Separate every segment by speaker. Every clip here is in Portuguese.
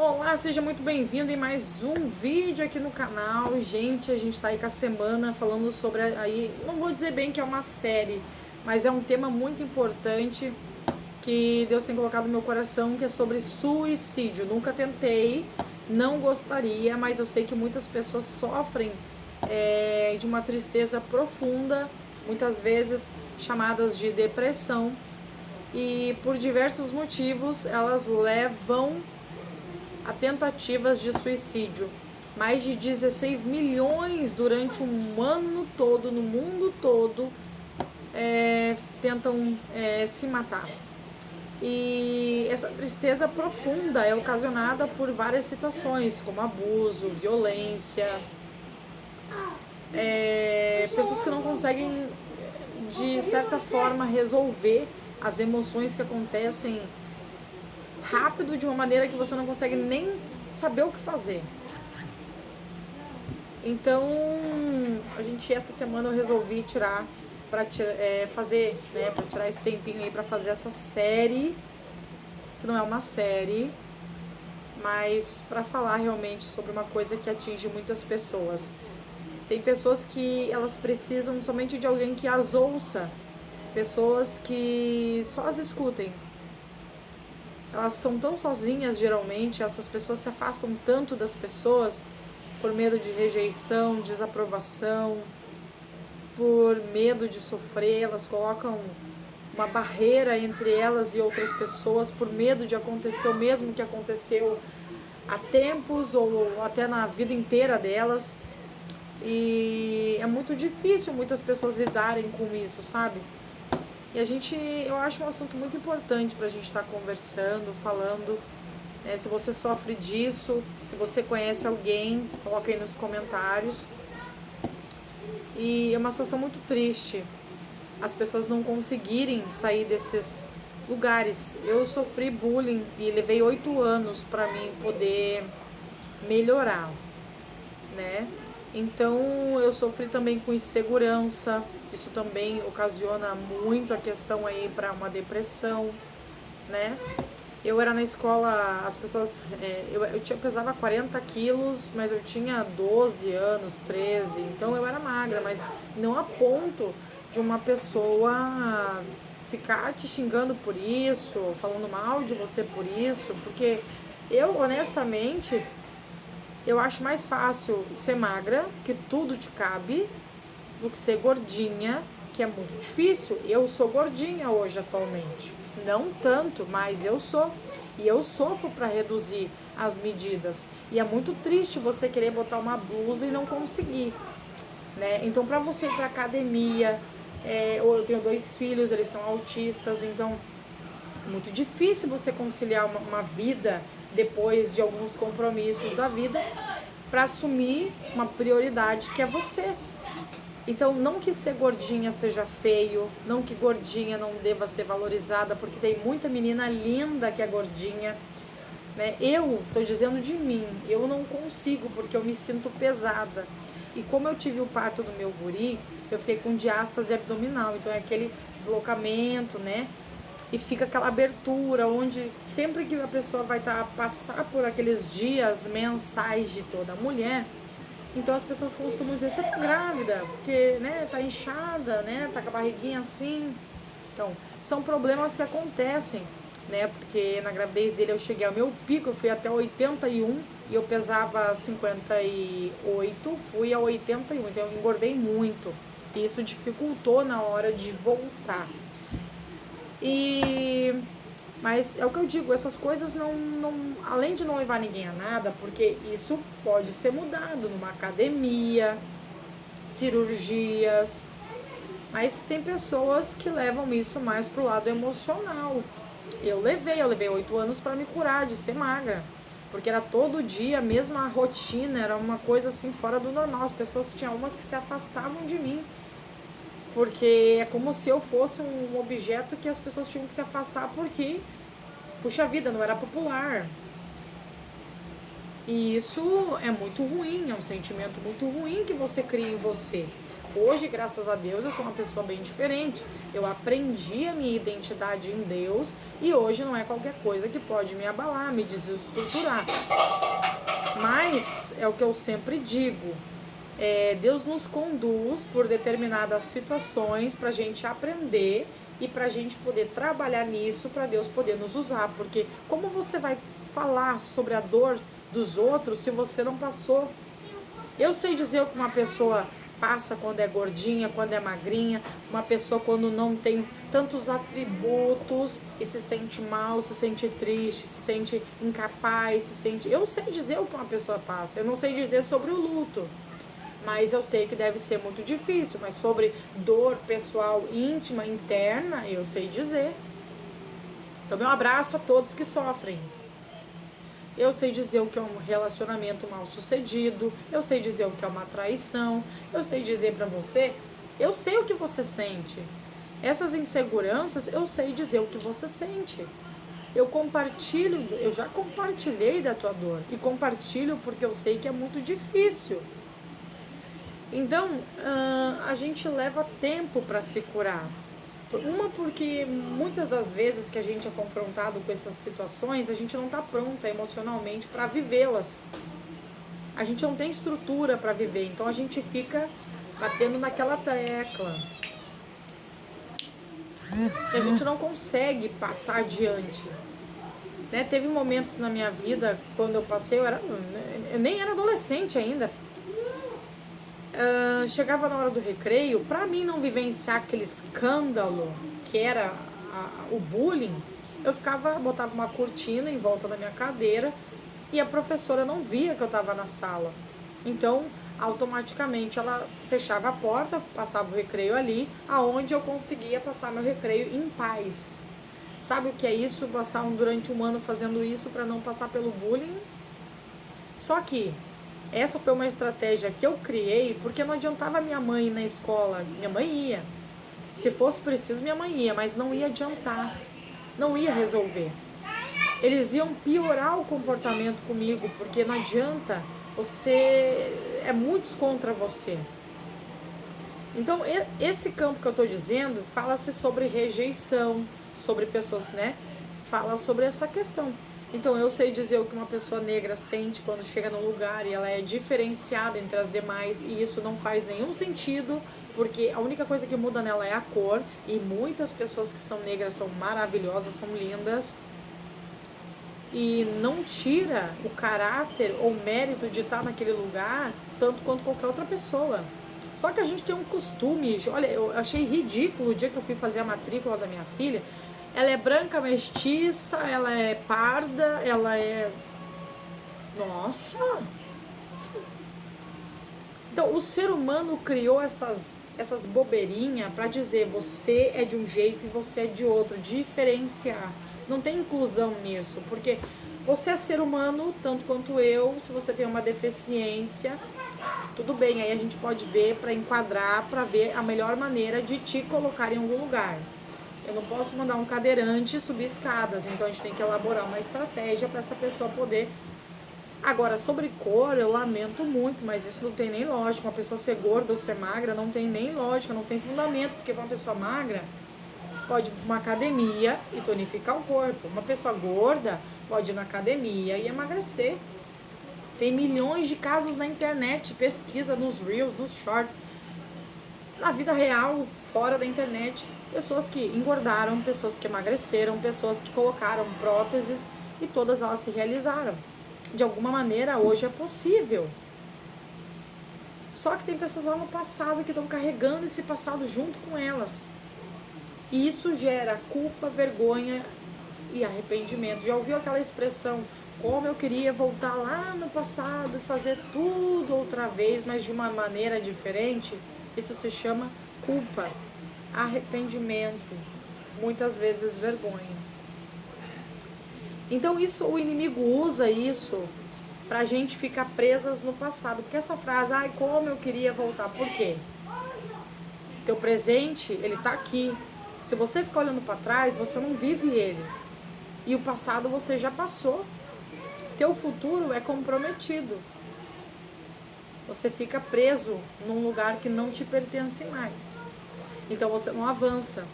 Speaker 1: Olá, seja muito bem-vindo em mais um vídeo aqui no canal. Gente, a gente tá aí com a semana falando sobre aí, não vou dizer bem que é uma série, mas é um tema muito importante que Deus tem colocado no meu coração, que é sobre suicídio. Nunca tentei, não gostaria, mas eu sei que muitas pessoas sofrem de uma tristeza profunda, muitas vezes chamadas de depressão, e por diversos motivos elas levam a tentativas de suicídio. Mais de 16 milhões durante um ano todo, no mundo todo, tentam se matar. E essa tristeza profunda é ocasionada por várias situações, como abuso, violência, pessoas que não conseguem, de certa forma, resolver as emoções que acontecem rápido, de uma maneira que você não consegue nem saber o que fazer. Então, essa semana eu resolvi tirar para fazer, né, para tirar esse tempinho aí para fazer essa série, que não é uma série, mas para falar realmente sobre uma coisa que atinge muitas pessoas. Tem pessoas que elas precisam somente de alguém que as ouça, pessoas que só as escutem. Elas são tão sozinhas, geralmente, essas pessoas se afastam tanto das pessoas por medo de rejeição, desaprovação, por medo de sofrer. Elas colocam uma barreira entre elas e outras pessoas por medo de acontecer o mesmo que aconteceu há tempos ou até na vida inteira delas. E é muito difícil muitas pessoas lidarem com isso, sabe? E eu acho um assunto muito importante pra gente estar conversando, falando. Se você sofre disso, se você conhece alguém, coloca aí nos comentários. E é uma situação muito triste, as pessoas não conseguirem sair desses lugares. Eu sofri bullying e levei 8 anos pra mim poder melhorar, né? Então eu sofri também com insegurança, isso também ocasiona muito a questão aí para uma depressão, né? Eu era na escola, as pessoas, eu pesava 40 quilos, mas eu tinha 12 anos, 13, então eu era magra, mas não a ponto de uma pessoa ficar te xingando por isso, falando mal de você por isso, porque eu, honestamente, eu acho mais fácil ser magra, que tudo te cabe, do que ser gordinha, que é muito difícil. Eu sou gordinha hoje, atualmente. Não tanto, mas eu sou. E eu sofro para reduzir as medidas. E é muito triste você querer botar uma blusa e não conseguir, né? Então, para você ir para academia, eu tenho 2 filhos, eles são autistas, então é muito difícil você conciliar uma vida depois de alguns compromissos da vida para assumir uma prioridade que é você. Então, não que ser gordinha seja feio, não que gordinha não deva ser valorizada, porque tem muita menina linda que é gordinha, né? Eu tô dizendo de mim, eu não consigo porque eu me sinto pesada. E como eu tive o parto do meu guri, eu fiquei com diástase abdominal, então é aquele deslocamento, né? E fica aquela abertura onde sempre que a pessoa vai passar por aqueles dias mensais de toda mulher, então as pessoas costumam dizer, você tá grávida, porque, né, tá inchada, né, tá com a barriguinha assim. Então, são problemas que acontecem, né, porque na gravidez dele eu cheguei ao meu pico, eu fui até 81 e eu pesava 58, fui a 81, então eu engordei muito. E isso dificultou na hora de voltar. Mas é o que eu digo, essas coisas não, além de não levar ninguém a nada, porque isso pode ser mudado numa academia, cirurgias, mas tem pessoas que levam isso mais pro lado emocional. Eu levei 8 anos para me curar de ser magra, porque era todo dia a mesma rotina, era uma coisa assim fora do normal. As pessoas, tinham umas que se afastavam de mim, porque é como se eu fosse um objeto que as pessoas tinham que se afastar porque, puxa vida, não era popular. E isso é muito ruim, é um sentimento muito ruim que você cria em você. Hoje, graças a Deus, eu sou uma pessoa bem diferente. Eu aprendi a minha identidade em Deus e hoje não é qualquer coisa que pode me abalar, me desestruturar. Mas é o que eu sempre digo. Deus nos conduz por determinadas situações para a gente aprender e para a gente poder trabalhar nisso, para Deus poder nos usar. Porque como você vai falar sobre a dor dos outros se você não passou? Eu sei dizer o que uma pessoa passa quando é gordinha, quando é magrinha, uma pessoa quando não tem tantos atributos e se sente mal, se sente triste, se sente incapaz, se sente... Eu sei dizer o que uma pessoa passa, eu não sei dizer sobre o luto, mas eu sei que deve ser muito difícil, mas sobre dor pessoal, íntima, interna, eu sei dizer. Então, meu abraço a todos que sofrem. Eu sei dizer o que é um relacionamento mal sucedido, eu sei dizer o que é uma traição, eu sei dizer pra você, eu sei o que você sente. Essas inseguranças, eu sei dizer o que você sente. Eu compartilho, eu já compartilhei da tua dor e compartilho porque eu sei que é muito difícil. Então, a gente leva tempo para se curar. Uma, porque muitas das vezes que a gente é confrontado com essas situações, a gente não está pronta emocionalmente para vivê-las. A gente não tem estrutura para viver, então a gente fica batendo naquela tecla. E a gente não consegue passar adiante. Né? Teve momentos na minha vida, quando eu passei, eu nem era adolescente ainda. Chegava na hora do recreio, pra mim não vivenciar aquele escândalo que era o bullying, eu botava uma cortina em volta da minha cadeira e a professora não via que eu estava na sala. Então, automaticamente ela fechava a porta, passava o recreio ali, aonde eu conseguia passar meu recreio em paz. Sabe o que é isso? Passar durante um ano fazendo isso para não passar pelo bullying? Só que essa foi uma estratégia que eu criei, porque não adiantava minha mãe ir na escola. Minha mãe ia. Se fosse preciso, minha mãe ia, mas não ia adiantar. Não ia resolver. Eles iam piorar o comportamento comigo, porque não adianta, é muitos contra você. Então, esse campo que eu estou dizendo, fala-se sobre rejeição, sobre pessoas, né? Fala sobre essa questão. Então, eu sei dizer o que uma pessoa negra sente quando chega num lugar e ela é diferenciada entre as demais, e isso não faz nenhum sentido, porque a única coisa que muda nela é a cor, e muitas pessoas que são negras são maravilhosas, são lindas, e não tira o caráter ou mérito de estar naquele lugar tanto quanto qualquer outra pessoa. Só que a gente tem um costume, olha, eu achei ridículo o dia que eu fui fazer a matrícula da minha filha. Ela é branca, mestiça, ela é parda, ela é... Nossa! Então, o ser humano criou essas bobeirinhas para dizer você é de um jeito e você é de outro, diferenciar. Não tem inclusão nisso, porque você é ser humano, tanto quanto eu. Se você tem uma deficiência, tudo bem, aí a gente pode ver para enquadrar, para ver a melhor maneira de te colocar em algum lugar. Eu não posso mandar um cadeirante subir escadas, então a gente tem que elaborar uma estratégia para essa pessoa poder... Agora, sobre cor, eu lamento muito, mas isso não tem nem lógica. Uma pessoa ser gorda ou ser magra não tem nem lógica, não tem fundamento, porque uma pessoa magra pode ir para uma academia e tonificar o corpo. Uma pessoa gorda pode ir na academia e emagrecer. Tem milhões de casos na internet, pesquisa nos Reels, nos Shorts, na vida real, fora da internet. Pessoas que engordaram, pessoas que emagreceram, pessoas que colocaram próteses e todas elas se realizaram. De alguma maneira, hoje é possível. Só que tem pessoas lá no passado que estão carregando esse passado junto com elas. E isso gera culpa, vergonha e arrependimento. Já ouviu aquela expressão, como eu queria voltar lá no passado e fazer tudo outra vez, mas de uma maneira diferente? Isso se chama culpa, arrependimento, muitas vezes vergonha. Então o inimigo usa isso pra gente ficar presas no passado. Porque essa frase, ai, como eu queria voltar, por quê? Teu presente, ele tá aqui. Se você ficar olhando pra trás, você não vive ele. E o passado você já passou. Teu futuro é comprometido. você fica preso num lugar que não te pertence mais. Então você não avança.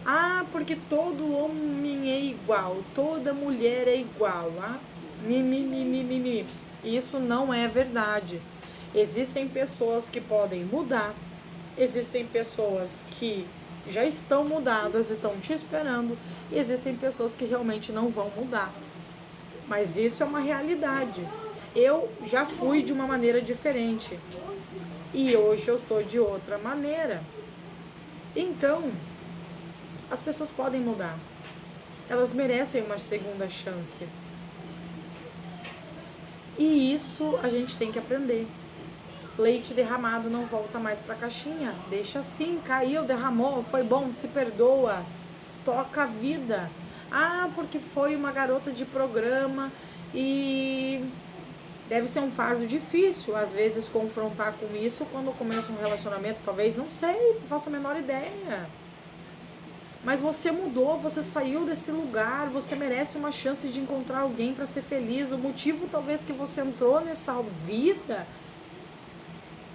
Speaker 1: Ah, porque todo homem é igual, toda mulher é igual. Ah, mimimi. Isso não é verdade. Existem pessoas que podem mudar, existem pessoas que já estão mudadas e estão te esperando, e existem pessoas que realmente não vão mudar. Mas isso é uma realidade. Eu já fui de uma maneira diferente e hoje eu sou de outra maneira. Então, as pessoas podem mudar. Elas merecem uma segunda chance. E isso a gente tem que aprender. Leite derramado não volta mais para a caixinha. Deixa assim, caiu, derramou, foi bom, se perdoa. Toca a vida. Ah, porque foi uma garota de programa e deve ser um fardo difícil, às vezes, confrontar com isso quando começa um relacionamento. Talvez, não sei, não faço a menor ideia. Mas você mudou, você saiu desse lugar, você merece uma chance de encontrar alguém para ser feliz. O motivo talvez que você entrou nessa vida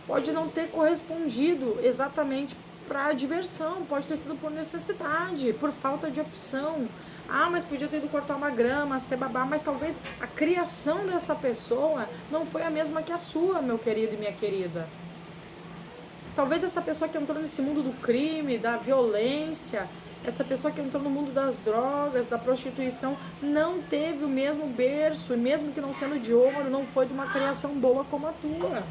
Speaker 1: pode não ter correspondido exatamente para a diversão, pode ter sido por necessidade, por falta de opção. Ah, mas podia ter ido cortar uma grama, ser babá, mas talvez a criação dessa pessoa não foi a mesma que a sua, meu querido e minha querida. Talvez essa pessoa que entrou nesse mundo do crime, da violência, essa pessoa que entrou no mundo das drogas, da prostituição, não teve o mesmo berço, e mesmo que não sendo de ouro, não foi de uma criação boa como a tua.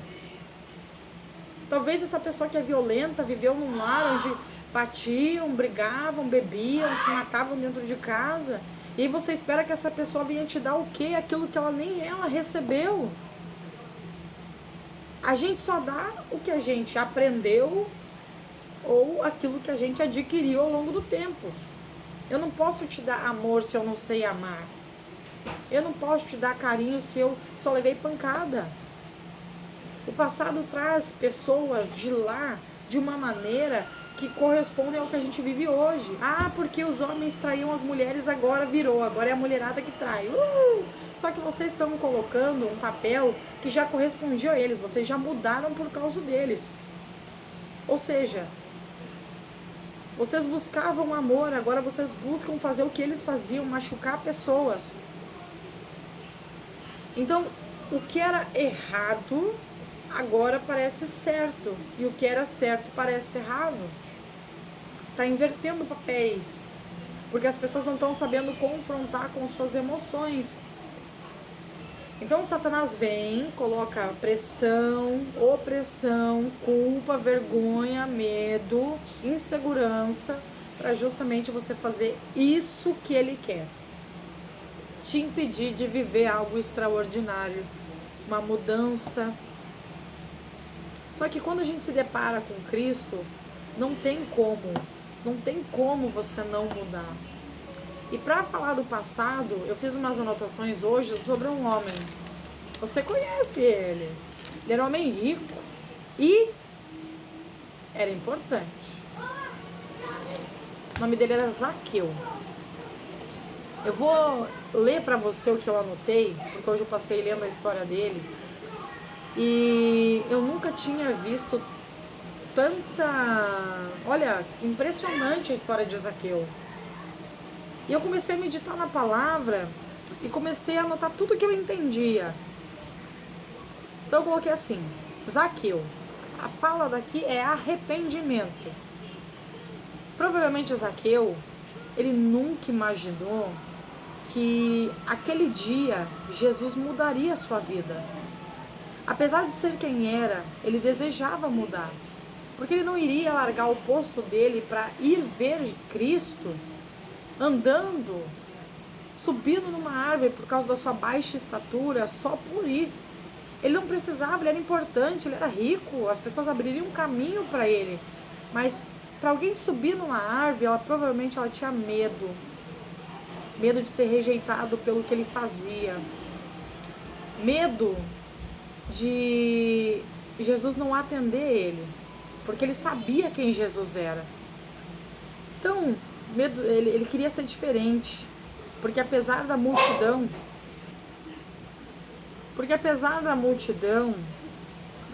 Speaker 1: Talvez essa pessoa que é violenta viveu num lar onde batiam, brigavam, bebiam, se matavam dentro de casa, e aí você espera que essa pessoa venha te dar o quê? Aquilo que ela nem ela recebeu. A gente só dá o que a gente aprendeu ou aquilo que a gente adquiriu ao longo do tempo. Eu não posso te dar amor se eu não sei amar. Eu não posso te dar carinho se eu só levei pancada. O passado traz pessoas de lá de uma maneira que corresponde ao que a gente vive hoje. Ah, porque os homens traíam as mulheres, agora virou, agora é a mulherada que trai. Só que vocês estão colocando um papel que já correspondia a eles, vocês já mudaram por causa deles. Ou seja, vocês buscavam amor, agora vocês buscam fazer o que eles faziam, machucar pessoas. Então, o que era errado agora parece certo, e o que era certo parece errado. Está invertendo papéis, porque as pessoas não estão sabendo confrontar com suas emoções. Então Satanás vem, coloca pressão, opressão, culpa, vergonha, medo, insegurança, para justamente você fazer isso que ele quer. Te impedir de viver algo extraordinário, uma mudança. Só que quando a gente se depara com Cristo, não tem como você não mudar. E para falar do passado, eu fiz umas anotações hoje sobre um homem. Você conhece ele. Ele era um homem rico e era importante. O nome dele era Zaqueu. Eu vou ler para você o que eu anotei, porque hoje eu passei lendo a história dele. E eu nunca tinha visto tanta... Olha, impressionante a história de Zaqueu. E eu comecei a meditar na palavra e comecei a anotar tudo que eu entendia. Então eu coloquei assim, Zaqueu. A fala daqui é arrependimento. Provavelmente Zaqueu, ele nunca imaginou que aquele dia Jesus mudaria a sua vida. Apesar de ser quem era, ele desejava mudar. Porque ele não iria largar o posto dele para ir ver Cristo andando, subindo numa árvore por causa da sua baixa estatura, só por ir. Ele não precisava, ele era importante, ele era rico, as pessoas abririam um caminho para ele. Mas para alguém subir numa árvore, provavelmente ela tinha medo. Medo de ser rejeitado pelo que ele fazia. Medo de Jesus não atender ele, porque ele sabia quem Jesus era. Então, medo, ele queria ser diferente, porque apesar da multidão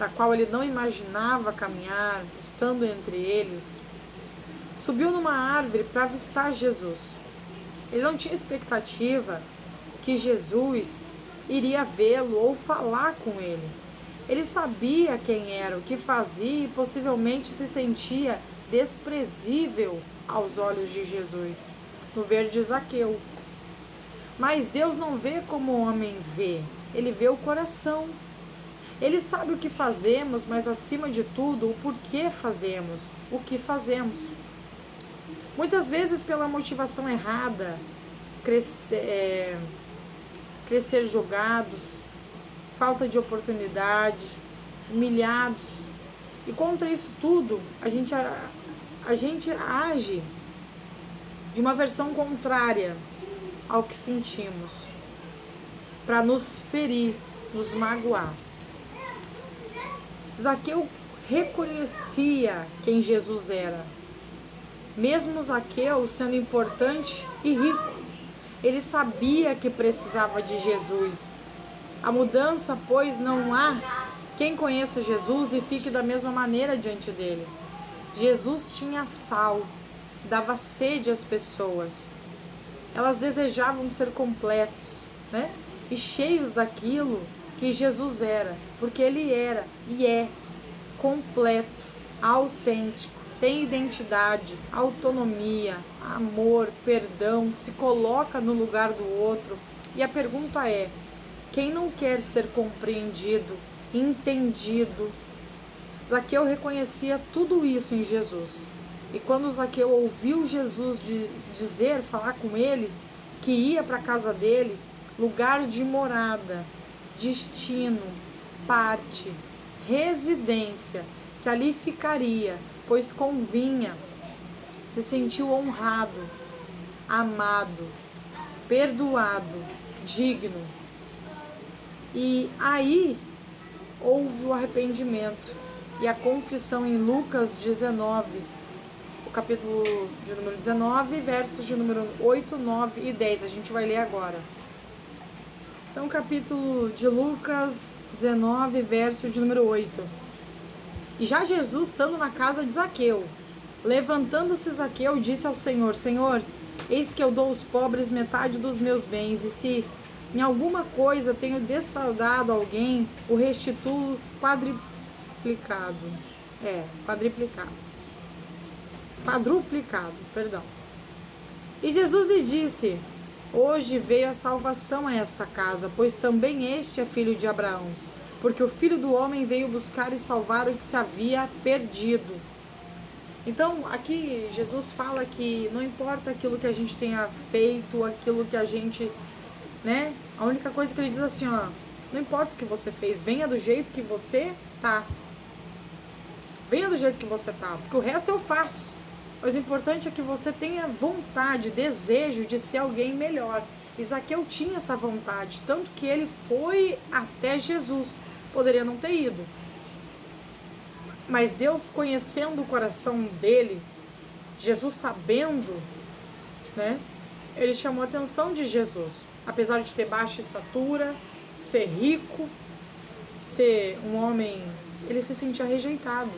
Speaker 1: da qual ele não imaginava caminhar, estando entre eles, subiu numa árvore para avistar Jesus. Ele não tinha expectativa que Jesus iria vê-lo ou falar com ele. Ele sabia quem era, o que fazia e possivelmente se sentia desprezível aos olhos de Jesus, no ver de Zaqueu. Mas Deus não vê como o homem vê, ele vê o coração. Ele sabe o que fazemos, mas acima de tudo, o porquê fazemos, o que fazemos. Muitas vezes pela motivação errada, crescer jogados, falta de oportunidade, humilhados. E contra isso tudo, a gente age de uma versão contrária ao que sentimos, para nos ferir, nos magoar. Zaqueu reconhecia quem Jesus era. Mesmo Zaqueu sendo importante e rico, ele sabia que precisava de Jesus. A mudança, pois, não há quem conheça Jesus e fique da mesma maneira diante dele. Jesus tinha sal, dava sede às pessoas. Elas desejavam ser completos, né? E cheios daquilo que Jesus era, porque ele era e é completo, autêntico, tem identidade, autonomia, amor, perdão, se coloca no lugar do outro. E a pergunta é: quem não quer ser compreendido, entendido? Zaqueu reconhecia tudo isso em Jesus. E quando Zaqueu ouviu Jesus falar com ele, que ia para a casa dele, lugar de morada, destino, parte, residência, que ali ficaria, pois convinha, se sentiu honrado, amado, perdoado, digno. E aí houve o arrependimento e a confissão em Lucas 19, o capítulo de número 19, versos de número 8, 9 e 10. A gente vai ler agora. Então, capítulo de Lucas 19, verso de número 8. E já Jesus, estando na casa de Zaqueu, levantando-se Zaqueu, disse ao Senhor: Senhor, eis que eu dou aos pobres metade dos meus bens, e se em alguma coisa tenho desfraudado alguém, o restituo quadruplicado. E Jesus lhe disse: hoje veio a salvação a esta casa, pois também este é filho de Abraão, porque o Filho do Homem veio buscar e salvar o que se havia perdido. Então, aqui Jesus fala que não importa aquilo que a gente tenha feito, aquilo que a gente, né? A única coisa que ele diz assim, ó, não importa o que você fez, venha do jeito que você tá. Venha do jeito que você tá, porque o resto eu faço. Mas o importante é que você tenha vontade, desejo de ser alguém melhor. E Zaqueu tinha essa vontade, tanto que ele foi até Jesus. Poderia não ter ido. Mas Deus, conhecendo o coração dele, Jesus sabendo, né? Ele chamou a atenção de Jesus. Apesar de ter baixa estatura, ser rico, ser um homem, ele se sentia rejeitado.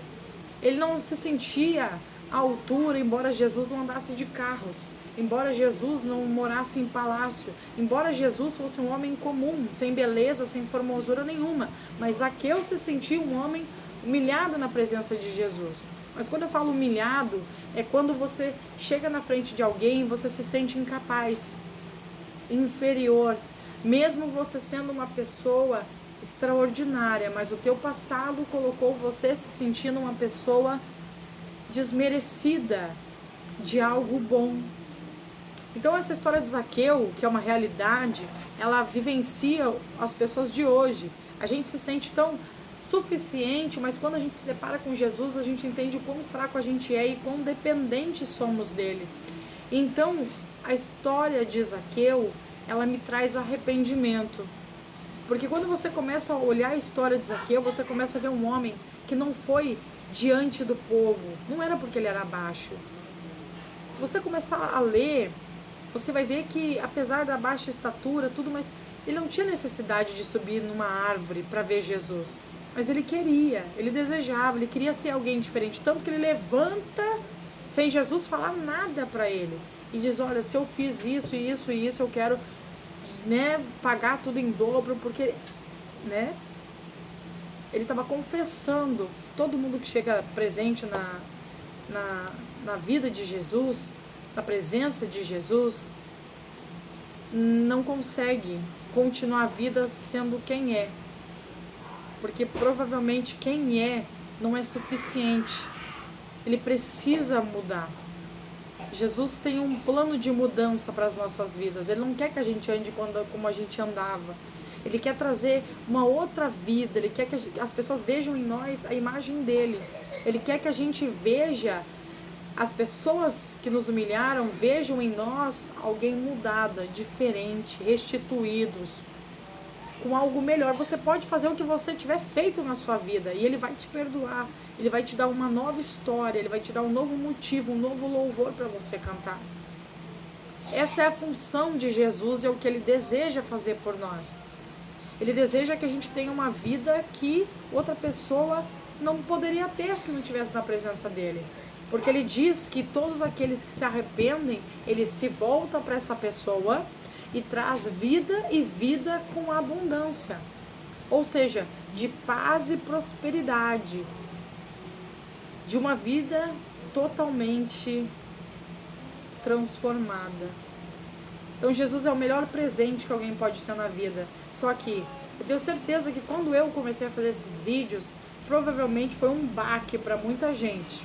Speaker 1: Ele não se sentia à altura, embora Jesus não andasse de carros, embora Jesus não morasse em palácio, embora Jesus fosse um homem comum, sem beleza, sem formosura nenhuma. Mas Zaqueu se sentia um homem humilhado na presença de Jesus. Mas quando eu falo humilhado, é quando você chega na frente de alguém e você se sente incapaz, inferior, mesmo você sendo uma pessoa extraordinária, mas o teu passado colocou você se sentindo uma pessoa desmerecida de algo bom. Então essa história de Zaqueu, que é uma realidade, ela vivencia as pessoas de hoje. A gente se sente tão suficiente, mas quando a gente se depara com Jesus, a gente entende o quão fraco a gente é e quão dependentes somos dele. Então, a história de Zaqueu, ela me traz arrependimento. Porque quando você começa a olhar a história de Zaqueu, você começa a ver um homem que não foi diante do povo. Não era porque ele era baixo. Se você começar a ler, você vai ver que, apesar da baixa estatura, tudo, mas ele não tinha necessidade de subir numa árvore para ver Jesus. Mas ele desejava, ele queria ser alguém diferente. Tanto que ele levanta sem Jesus falar nada para ele. E diz, olha, se eu fiz isso, isso e isso, eu quero, né, pagar tudo em dobro, porque, né, ele estava confessando. Todo mundo que chega presente na vida de Jesus, na presença de Jesus, não consegue continuar a vida sendo quem é. Porque provavelmente quem é não é suficiente. Ele precisa mudar. Jesus tem um plano de mudança para as nossas vidas. Ele não quer que a gente ande como a gente andava. Ele quer trazer uma outra vida. Ele quer que as pessoas vejam em nós a imagem dele. Ele quer que a gente veja, as pessoas que nos humilharam, vejam em nós alguém mudada, diferente, restituídos, com algo melhor. Você pode fazer o que você tiver feito na sua vida e ele vai te perdoar. Ele vai te dar uma nova história, ele vai te dar um novo motivo, um novo louvor para você cantar. Essa é a função de Jesus e é o que ele deseja fazer por nós. Ele deseja que a gente tenha uma vida que outra pessoa não poderia ter se não estivesse na presença dele. Porque ele diz que todos aqueles que se arrependem, ele se volta para essa pessoa e traz vida e vida com abundância. Ou seja, de paz e prosperidade. De uma vida totalmente transformada. Então Jesus é o melhor presente que alguém pode ter na vida. Só que eu tenho certeza que quando eu comecei a fazer esses vídeos, provavelmente foi um baque para muita gente.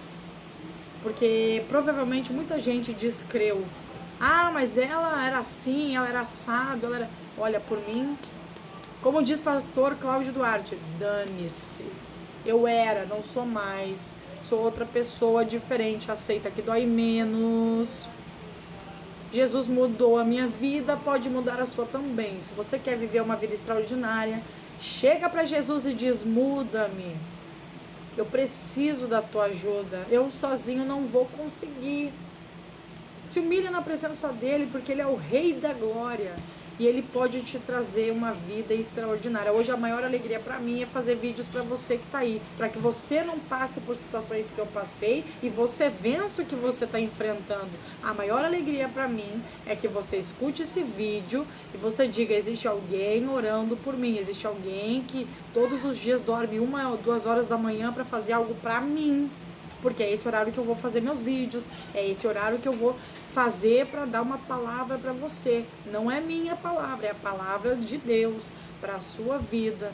Speaker 1: Porque provavelmente muita gente descreu. Ah, mas ela era assim, ela era assado, ela era... Olha, por mim, como diz pastor Cláudio Duarte, dane-se. Eu era, não sou mais. Sou outra pessoa diferente, aceita que dói menos. Jesus mudou a minha vida, pode mudar a sua também. Se você quer viver uma vida extraordinária, chega para Jesus e diz, muda-me. Eu preciso da tua ajuda. Eu sozinho não vou conseguir. Se humilha na presença dele, porque ele é o Rei da Glória. E ele pode te trazer uma vida extraordinária. Hoje a maior alegria para mim é fazer vídeos para você que tá aí. Para que você não passe por situações que eu passei e você vença o que você está enfrentando. A maior alegria para mim é que você escute esse vídeo e você diga, existe alguém orando por mim. Existe alguém que todos os dias dorme 1 ou 2 horas da manhã para fazer algo para mim. Porque é esse horário que eu vou fazer meus vídeos. É esse horário que eu vou fazer para dar uma palavra para você. Não é minha palavra, é a palavra de Deus para a sua vida.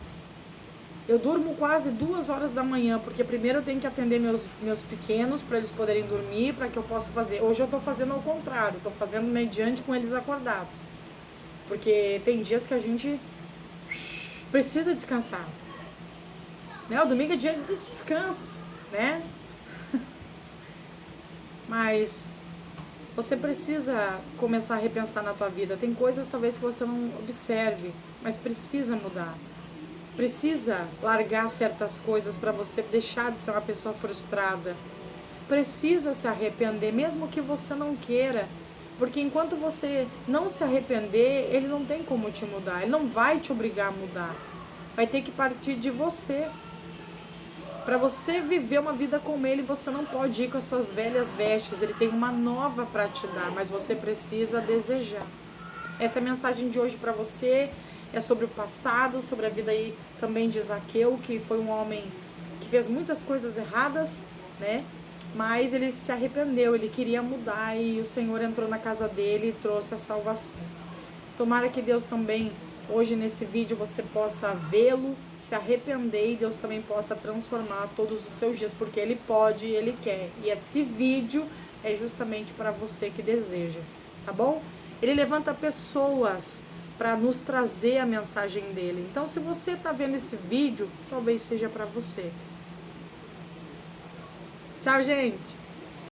Speaker 1: Eu durmo quase 2 horas da manhã, porque primeiro eu tenho que atender meus pequenos para eles poderem dormir, para que eu possa fazer. Hoje eu estou fazendo ao contrário, estou fazendo mediante com eles acordados. Porque tem dias que a gente precisa descansar. Né? O domingo é dia de descanso, né? Mas você precisa começar a repensar na tua vida. Tem coisas talvez que você não observe, mas precisa mudar. Precisa largar certas coisas para você deixar de ser uma pessoa frustrada. Precisa se arrepender, mesmo que você não queira. Porque enquanto você não se arrepender, ele não tem como te mudar. Ele não vai te obrigar a mudar. Vai ter que partir de você. Para você viver uma vida com ele, você não pode ir com as suas velhas vestes. Ele tem uma nova para te dar, mas você precisa desejar. Essa é a mensagem de hoje para você. É sobre o passado, sobre a vida aí também de Zaqueu, que foi um homem que fez muitas coisas erradas, né? Mas ele se arrependeu, ele queria mudar e o Senhor entrou na casa dele e trouxe a salvação. Tomara que Deus também, hoje nesse vídeo, você possa vê-lo, se arrepender e Deus também possa transformar todos os seus dias, porque Ele pode e Ele quer. E esse vídeo é justamente para você que deseja, tá bom? Ele levanta pessoas para nos trazer a mensagem dele. Então, se você está vendo esse vídeo, talvez seja para você. Tchau, gente!